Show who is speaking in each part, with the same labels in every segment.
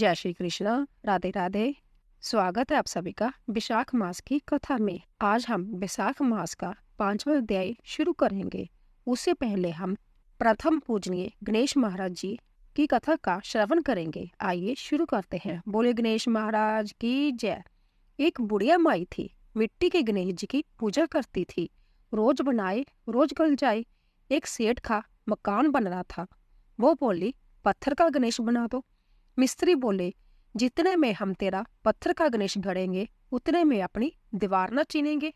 Speaker 1: जय श्री कृष्णा। राधे राधे। स्वागत है आप सभी का विशाख मास की कथा में। आज हम विशाख मास का 5वां अध्याय शुरू करेंगे। उससे पहले हम प्रथम पूजनीय गणेश महाराज जी की कथा का श्रवण करेंगे। आइए शुरू करते हैं। बोले गणेश महाराज की जय। एक बुढ़िया माई थी, मिट्टी के गणेश जी की पूजा करती थी। रोज बनाए रोज गल जाए। एक सेठ का मकान बन रहा था। वो बोली, पत्थर का गणेश बना दो। मिस्त्री बोले, जितने में हम तेरा पत्थर का गणेश गढ़ेंगे उतने में अपनी दीवार न चीनेंगे।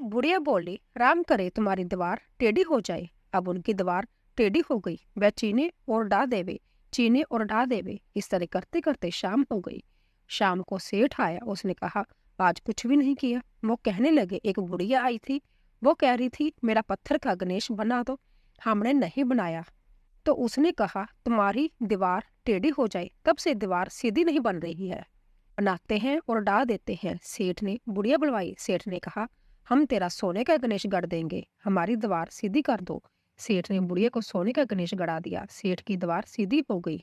Speaker 1: बुढ़िया बोली, राम करे तुम्हारी दीवार टेढ़ी हो जाए। अब उनकी दीवार टेढ़ी हो गई। वह चीने और ढा देवे, चीने और ढा देवे। इस तरह करते करते शाम हो गई। शाम को सेठ आया। उसने कहा, आज कुछ भी नहीं किया। वो कहने लगे, एक बुढ़िया आई थी, वो कह रही थी मेरा पत्थर का गणेश बना दो। हमने नहीं बनाया तो उसने कहा तुम्हारी दीवार टेढ़ी हो जाए। तब से दीवार सीधी नहीं बन रही है। बनाते हैं और ढा देते हैं। सेठ ने बुढ़िया बुलवाई। सेठ ने कहा, हम तेरा सोने का गणेश गढ़ देंगे, हमारी दीवार सीधी कर दो। सेठ ने बुढ़िया को सोने का गणेश गढ़ा दिया। सेठ की दीवार सीधी हो गई।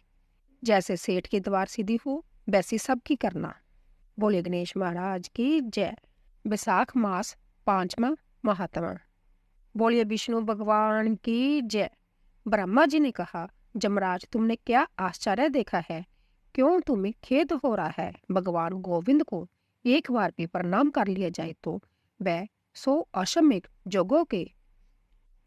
Speaker 1: जैसे सेठ की दीवार सीधी हो वैसी सबकी करना। बोले गणेश महाराज की जय। विशाख मास 5वां महात्मा। बोलिए विष्णु भगवान की जय। ब्रह्मा जी ने कहा, जमराज तुमने क्या आश्चर्य देखा है? क्यों तुम्हें खेद हो रहा है? भगवान गोविंद को एक बार भी प्रणाम कर लिया जाए तो वह 100 अश्वमेध जोगों के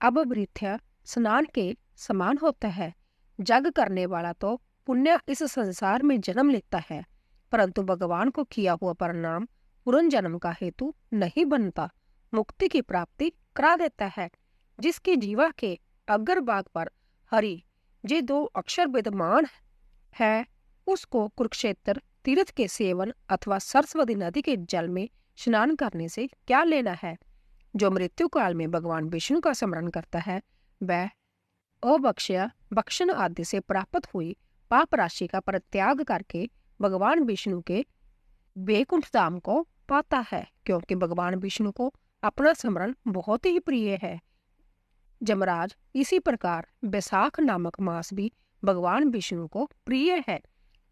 Speaker 1: अवभृत्य स्नान के समान होता है। जग करने वाला तो पुण्य इस संसार में जन्म लेता है, परंतु भगवान को किया हुआ प्रणाम पूर्ण जन्म का हेतु नहीं बनता, मुक्ति की प्राप्ति करा देता है। जिसकी जीवा के अग्रभाग पर हरि जे 2 अक्षर विद्यमान है, उसको कुरुक्षेत्र तीर्थ के सेवन अथवा सरस्वती नदी के जल में स्नान करने से क्या लेना है? जो मृत्यु काल में भगवान विष्णु का स्मरण करता है, वह अभक्ष्य भक्षण आदि से प्राप्त हुई पाप राशि का परित्याग करके भगवान विष्णु के वैकुंठ धाम को पाता है, क्योंकि भगवान विष्णु को अपना स्मरण बहुत ही प्रिय है। जमराज, इसी प्रकार बैसाख नामक मास भी भगवान विष्णु को प्रिय है।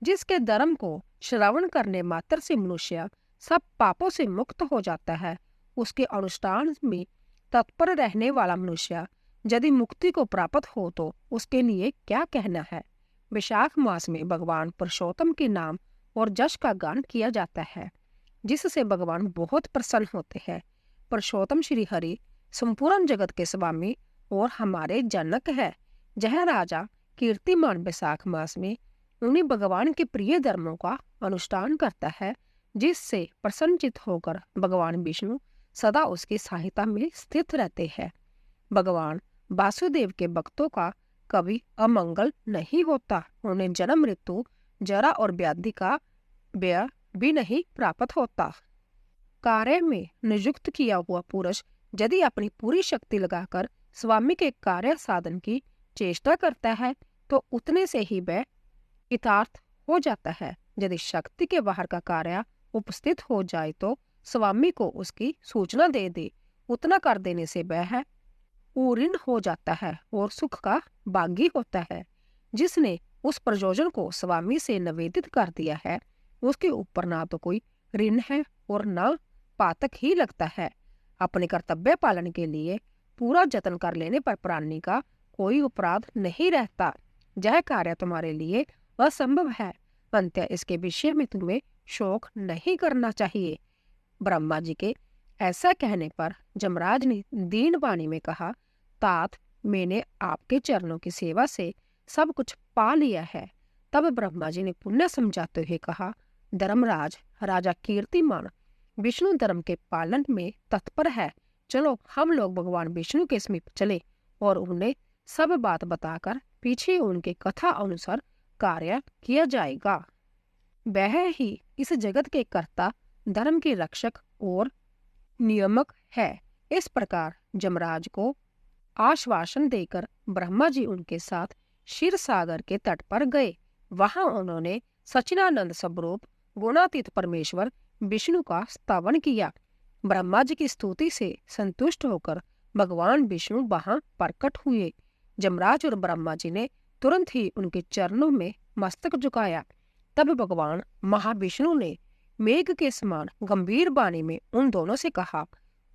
Speaker 1: जिसके धर्म को श्रवण करने मात्र से मनुष्य सब पापों से मुक्त हो जाता है, उसके अनुष्ठान में तत्पर रहने वाला मनुष्य यदि मुक्ति को प्राप्त हो तो उसके लिए क्या कहना है। वैशाख मास में भगवान पुरुषोत्तम के नाम और जश का गान किया जाता है, जिससे भगवान बहुत प्रसन्न होते हैं। पुरुषोत्तम श्री हरि संपूर्ण जगत के स्वामी और हमारे जनक है। जह राजा कीर्तिमान वैशाख मास में उन्हीं भगवान के प्रिय धर्मों का अनुष्ठान करता है, जिससे प्रसन्नचित होकर भगवान विष्णु सदा उसकी सहायता में स्थित रहते हैं। भगवान वासुदेव के भक्तों का कभी अमंगल नहीं होता। उन्हें जन्म मृत्यु जरा और व्याधि का व्यय भी नहीं प्राप्त होता। कार्य में नियुक्त किया हुआ पुरुष यदि अपनी पूरी शक्ति लगाकर स्वामी के कार्य साधन की चेष्टा करता है तो उतने से ही वह कृतार्थ हो जाता है। यदि शक्ति के बाहर का कार्य उपस्थित हो जाए तो स्वामी को उसकी सूचना दे दे, उतना कर देने से वह ऊऋण हो जाता है और सुख का भागी होता है। जिसने उस प्रयोजन को स्वामी से निवेदित कर दिया है, उसके ऊपर ना तो कोई ऋण है और न पातक ही लगता है। अपने कर्तव्य पालन के लिए पूरा जतन कर लेने पर प्राणी का कोई अपराध नहीं रहता। यह कार्य तुम्हारे लिए असंभव है, अंत्य इसके विषय में तुम्हें शोक नहीं करना चाहिए। ब्रह्मा जी के ऐसा कहने पर जमराज ने दीन वाणी में कहा, तात मैंने आपके चरणों की सेवा से सब कुछ पा लिया है। तब ब्रह्मा जी ने पुण्य समझाते हुए कहा, धर्मराज, राजा कीर्तिमान विष्णु धर्म के पालन में तत्पर है। चलो हम लोग भगवान विष्णु के समीप चले और उन्हें सब बात बताकर पीछे उनके कथा अनुसार कार्य किया जाएगा। वह ही इस जगत के कर्ता, धर्म के रक्षक और नियामक है। इस प्रकार जमराज को आश्वासन देकर ब्रह्मा जी उनके साथ क्षीर सागर के तट पर गए। वहां उन्होंने सच्चिदानंद स्वरूप गुणातीत परमेश्वर विष्णु का स्तवन किया। ब्रह्मा जी की स्तुति से संतुष्ट होकर भगवान विष्णु वहां प्रकट हुए। जमराज और ब्रह्मा जी ने तुरंत ही उनके चरणों में मस्तक झुकाया। तब भगवान महाविष्णु ने मेघ के समान गंभीर वाणी में उन दोनों से कहा,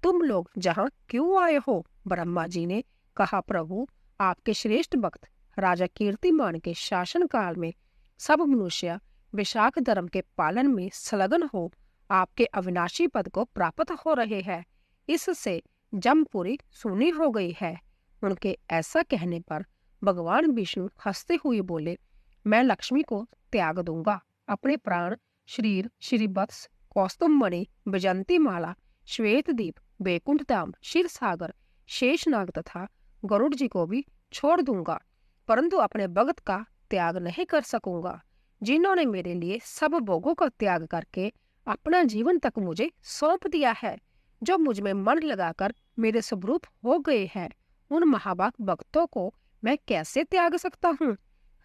Speaker 1: तुम लोग जहाँ क्यों आए हो? ब्रह्मा जी ने कहा, प्रभु, आपके श्रेष्ठ भक्त राजा कीर्तिमान के शासन काल में सब मनुष्य विशाख धर्म के पालन में संलग्न हो आपके अविनाशी पद को प्राप्त हो रहे हैं। इससे जमपुरी सुनी हो गई है। उनके ऐसा कहने पर भगवान विष्णु हंसते हुए बोले, मैं लक्ष्मी को त्याग दूंगा। अपने प्राण शरीर श्रीवत्स, कौस्तुभमणि, वैजंती माला, श्वेतदीप, वैकुंठ धाम, क्षीर सागर, शेषनाग तथा गरुड़ जी को भी छोड़ दूंगा, परंतु अपने भक्त का त्याग नहीं कर सकूंगा, जिन्होंने मेरे लिए सब भोगों का त्याग करके अपना जीवन तक मुझे सौंप दिया है, जो मुझ में मन लगाकर मेरे स्वरूप हो गए हैं। उन महाभाग भक्तों को मैं कैसे त्याग सकता हूँ?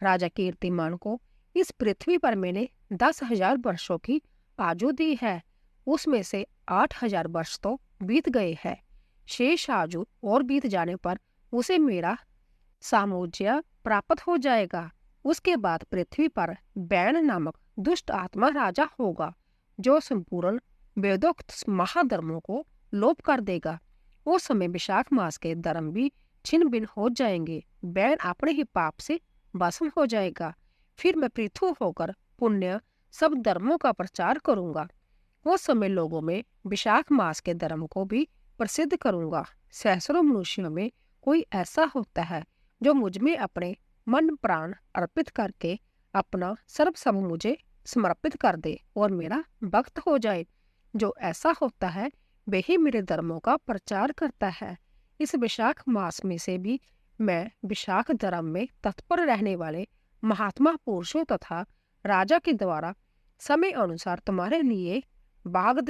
Speaker 1: राजा कीर्तिमान को इस पृथ्वी पर मैंने 10,000 वर्षों की आयु दी है, उसमें से 8,000 वर्ष तो बीत गए हैं। शेष आयु और बीत जाने पर उसे मेरा साम्राज्य प्राप्त हो जाएगा। उसके बाद पृथ्वी पर बैन नामक दुष्ट आत्मा राजा होगा, जो संपूर्ण वेदोक्त महाधर्मों को लोप कर देगा। उस समय विशाख मास के धर्म भी छिन्न भिन्न हो जाएंगे। बैन अपने ही पाप से भस्म हो जाएगा। फिर मैं पृथु होकर पुण्य सब धर्मों का प्रचार करूंगा। उस समय लोगों में विशाख मास के धर्म को भी प्रसिद्ध करूंगा। सहस्रों मनुष्यों में कोई ऐसा होता है जो मुझ में अपने मन प्राण अर्पित करके अपना सर्वस्व मुझे समर्पित कर दे और मेरा भक्त हो जाए। जो ऐसा होता है वही मेरे धर्मों का प्रचार करता है। इस विशाख मास में से भी मैं विशाख धर्म में तत्पर रहने वाले महात्मा पुरुषों तथा राजा के द्वारा समय अनुसार तुम्हारे लिए भाग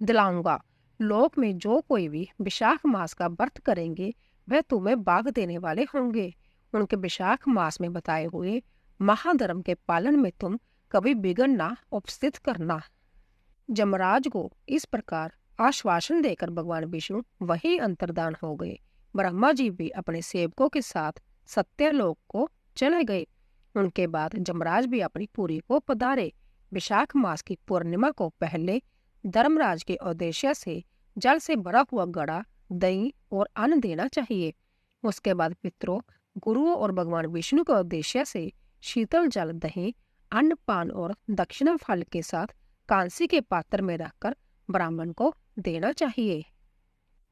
Speaker 1: दिलाऊंगा। लोक में जो कोई भी विशाख मास का व्रत करेंगे वह तुम्हें भाग देने वाले होंगे। उनके विशाख मास में बताए हुए महाधर्म के पालन में तुम कभी विघ्न ना उपस्थित करना। जमराज को इस प्रकार आश्वासन देकर भगवान विष्णु वही अंतर्धान हो गए। ब्रह्मा जी भी अपने सेवकों के साथ सत्यलोक को चले गए। उनके बाद जमराज भी अपनी पुरी को पधारे। विशाख मास की पूर्णिमा को पहले धर्मराज के उद्देश्य से जल से भरा हुआ घड़ा, दही और अन्न देना चाहिए। उसके बाद पितरों, गुरुओं और भगवान विष्णु के उद्देश्य से शीतल जल, दही, अन्न, पान और दक्षिणा फल के साथ कांसी के पात्र में रखकर ब्राह्मण को देना चाहिए।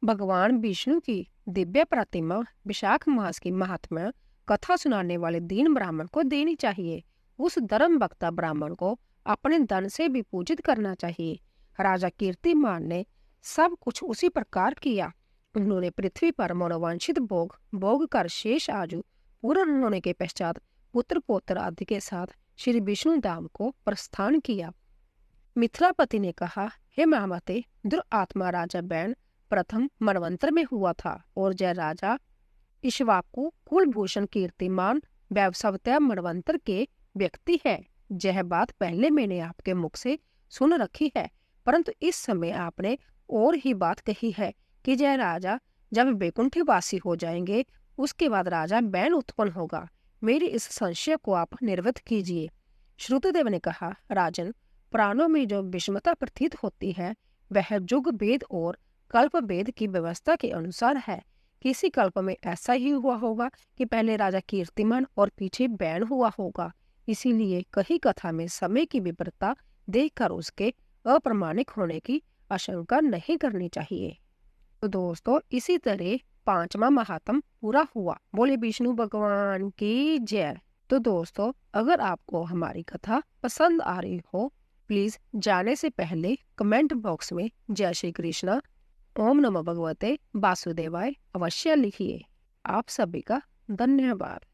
Speaker 1: भगवान विष्णु की दिव्य प्रतिमा विशाख मास की महात्मा कथा सुनाने वाले दीन ब्राह्मण को देनी चाहिए। उस धर्म भक्ता ब्राह्मण को अपने धन से भी पूजित करना चाहिए। राजा कीर्तिमान ने सब कुछ उसी प्रकार किया। उन्होंने पृथ्वी पर मनोवांछित भोग कर शेष आयु पूर्ण होने के पश्चात पुत्र पौत्र आदि के साथ श्री विष्णु धाम को प्रस्थान किया। मिथिलापति ने कहा, हे महामते, दुरात्मा राजा बैन प्रथम मनवंतर में हुआ था और जय राजा इक्ष्वाकु कुलभूषण कीर्तिमान वैवस्वतः मनवंतर के व्यक्ति है। यह बात पहले मैंने आपके मुख से सुन रखी है, परंतु इस समय आपने और ही बात कही है कि जय राजा जब वैकुंठवासी हो जाएंगे उसके बाद राजा बैन उत्पन्न होगा। मेरे इस संशय को आप निर्वृत्त कीजिए। श्रुतदेव ने कहा, राजन, प्राणों में जो विषमता प्रतीत होती है वह युग भेद और कल्प भेद की व्यवस्था के अनुसार है। किसी कल्प में ऐसा ही हुआ होगा कि पहले राजा कीर्तिमान और पीछे बैन हुआ होगा। इसीलिए कही कथा में समय की विपरीतता देखकर उसके अप्रमाणिक होने की आशंका नहीं करनी चाहिए। तो दोस्तों, इसी तरह 5वां महात्म पूरा हुआ। बोले विष्णु भगवान की जय। तो दोस्तों, अगर आपको हमारी कथा पसंद आ रही हो, प्लीज जाने से पहले कमेंट बॉक्स में जय श्री कृष्णा, ओम नमो भगवते वासुदेवाय अवश्य लिखिए। आप सभी का धन्यवाद।